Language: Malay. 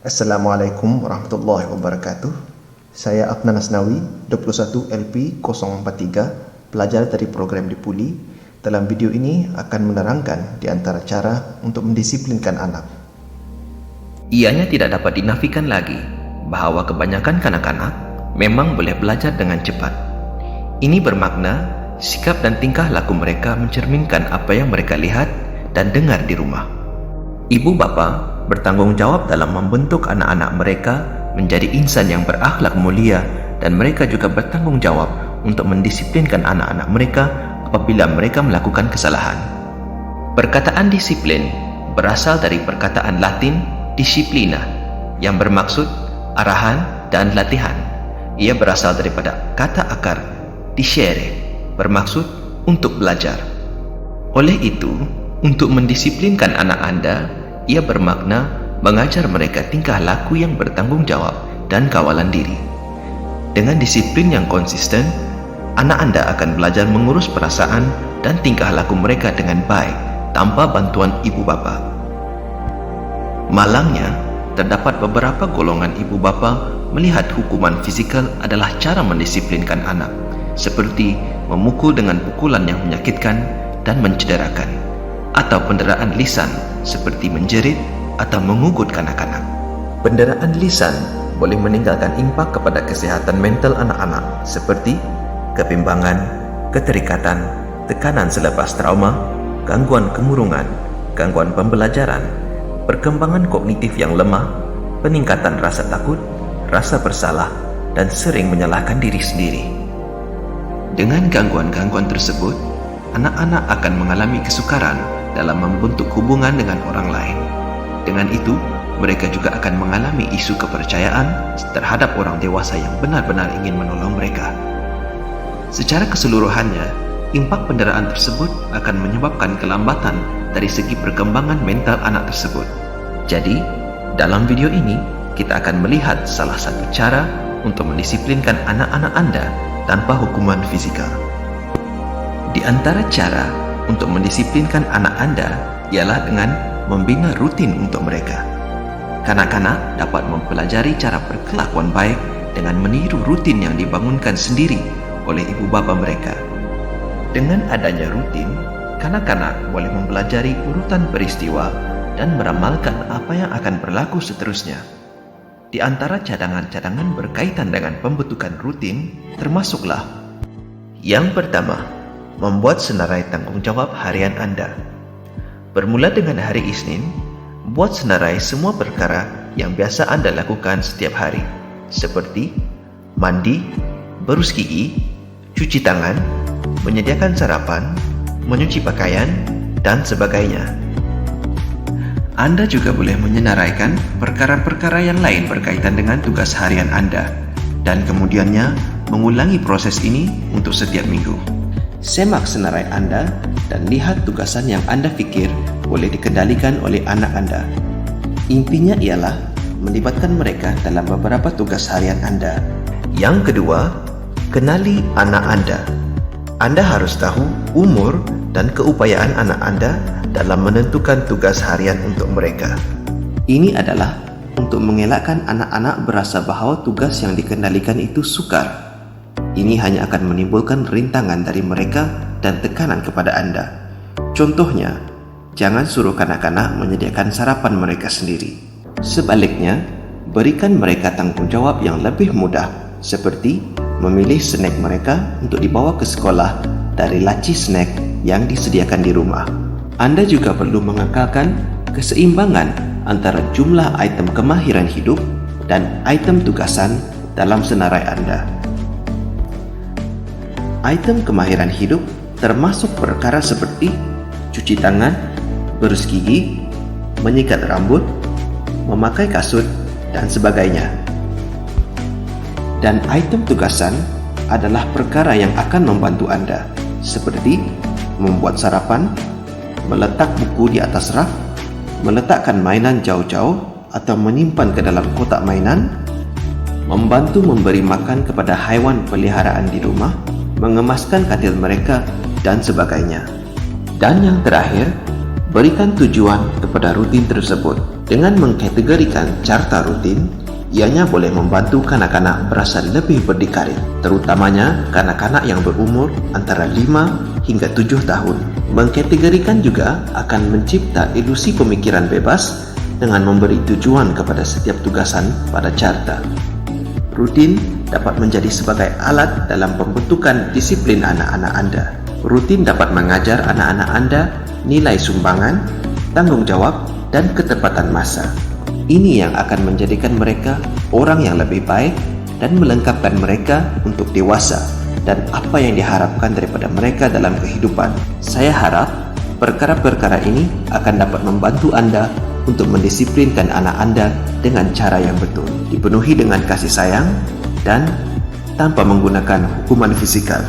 Assalamualaikum warahmatullahi wabarakatuh. Saya Afnan Asnawi, 21 LP 043, pelajar dari program Dipuli. Dalam video ini akan menerangkan di antara cara untuk mendisiplinkan anak. Ianya tidak dapat dinafikan lagi bahwa kebanyakan kanak-kanak memang boleh belajar dengan cepat. Ini bermakna sikap dan tingkah laku mereka mencerminkan apa yang mereka lihat dan dengar di rumah. Ibu bapa bertanggung jawab dalam membentuk anak-anak mereka menjadi insan yang berakhlak mulia, dan mereka juga bertanggung jawab untuk mendisiplinkan anak-anak mereka apabila mereka melakukan kesalahan. Perkataan disiplin berasal dari perkataan Latin disciplina yang bermaksud arahan dan latihan. Ia berasal daripada kata akar discere, bermaksud untuk belajar. Oleh itu, untuk mendisiplinkan anak Anda, ia bermakna mengajar mereka tingkah laku yang bertanggung jawab dan kawalan diri. Dengan disiplin yang konsisten, anak Anda akan belajar mengurus perasaan dan tingkah laku mereka dengan baik tanpa bantuan ibu bapa. Malangnya, terdapat beberapa golongan ibu bapa melihat hukuman fisikal adalah cara mendisiplinkan anak, seperti memukul dengan pukulan yang menyakitkan dan mencederakan, atau penderaan lisan seperti menjerit atau mengugut kanak-kanak. Penderaan lisan boleh meninggalkan impak kepada kesehatan mental anak-anak seperti kebimbangan, keterikatan, tekanan selepas trauma, gangguan kemurungan, gangguan pembelajaran, perkembangan kognitif yang lemah, peningkatan rasa takut, rasa bersalah, dan sering menyalahkan diri sendiri. Dengan gangguan-gangguan tersebut, anak-anak akan mengalami kesukaran dalam membentuk hubungan dengan orang lain. Dengan itu, mereka juga akan mengalami isu kepercayaan terhadap orang dewasa yang benar-benar ingin menolong mereka. Secara keseluruhannya, impak penderaan tersebut akan menyebabkan kelambatan dari segi perkembangan mental anak tersebut. Jadi, dalam video ini, kita akan melihat salah satu cara untuk mendisiplinkan anak-anak Anda tanpa hukuman fisikal. Di antara cara untuk mendisiplinkan anak Anda ialah dengan membina rutin untuk mereka. Kanak-kanak dapat mempelajari cara berkelakuan baik dengan meniru rutin yang dibangunkan sendiri oleh ibu bapa mereka. Dengan adanya rutin, kanak-kanak boleh mempelajari urutan peristiwa dan meramalkan apa yang akan berlaku seterusnya. Di antara cadangan-cadangan berkaitan dengan pembentukan rutin termasuklah: yang pertama, membuat senarai tanggung jawab harian Anda. Bermula dengan hari Isnin, buat senarai semua perkara yang biasa Anda lakukan setiap hari, seperti mandi, berus gigi, cuci tangan, menyediakan sarapan, menyuci pakaian, dan sebagainya. Anda juga boleh menyenaraikan perkara-perkara yang lain berkaitan dengan tugas harian Anda, dan kemudiannya mengulangi proses ini untuk setiap minggu. Semak senarai Anda dan lihat tugasan yang Anda pikir boleh dikendalikan oleh anak Anda. Intinya ialah melibatkan mereka dalam beberapa tugas harian Anda. Yang kedua, kenali anak Anda. Anda harus tahu umur dan keupayaan anak Anda dalam menentukan tugas harian untuk mereka. Ini adalah untuk mengelakkan anak-anak berasa bahawa tugas yang dikendalikan itu sukar. Ini hanya akan menimbulkan rintangan dari mereka dan tekanan kepada Anda. Contohnya, jangan suruh kanak-kanak menyediakan sarapan mereka sendiri. Sebaliknya, berikan mereka tanggung jawab yang lebih mudah, seperti memilih snack mereka untuk dibawa ke sekolah dari laci snack yang disediakan di rumah. Anda juga perlu mengekalkan keseimbangan antara jumlah item kemahiran hidup dan item tugasan dalam senarai Anda. Item kemahiran hidup termasuk perkara seperti cuci tangan, berus gigi, menyikat rambut, memakai kasut, dan sebagainya. Dan item tugasan adalah perkara yang akan membantu Anda, seperti membuat sarapan, meletak buku di atas rak, meletakkan mainan jauh-jauh atau menyimpan ke dalam kotak mainan, membantu memberi makan kepada haiwan peliharaan di rumah, mengemaskan katil mereka, dan sebagainya. Dan yang terakhir, Berikan tujuan kepada rutin tersebut. Dengan mengkategorikan carta rutin, ianya boleh membantu kanak-kanak berasa lebih berdikari, terutamanya kanak-kanak yang berumur antara 5 hingga 7 tahun. Mengkategorikan juga akan mencipta ilusi pemikiran bebas dengan memberi tujuan kepada setiap tugasan pada carta. Rutin dapat menjadi sebagai alat dalam pembentukan disiplin anak-anak Anda. Rutin dapat mengajar anak-anak Anda nilai sumbangan, tanggung jawab, dan ketepatan masa. Ini yang akan menjadikan mereka orang yang lebih baik dan melengkapkan mereka untuk dewasa dan apa yang diharapkan daripada mereka dalam kehidupan. Saya harap perkara-perkara ini akan dapat membantu Anda untuk mendisiplinkan anak Anda dengan cara yang betul, dipenuhi dengan kasih sayang dan tanpa menggunakan hukuman fisikal.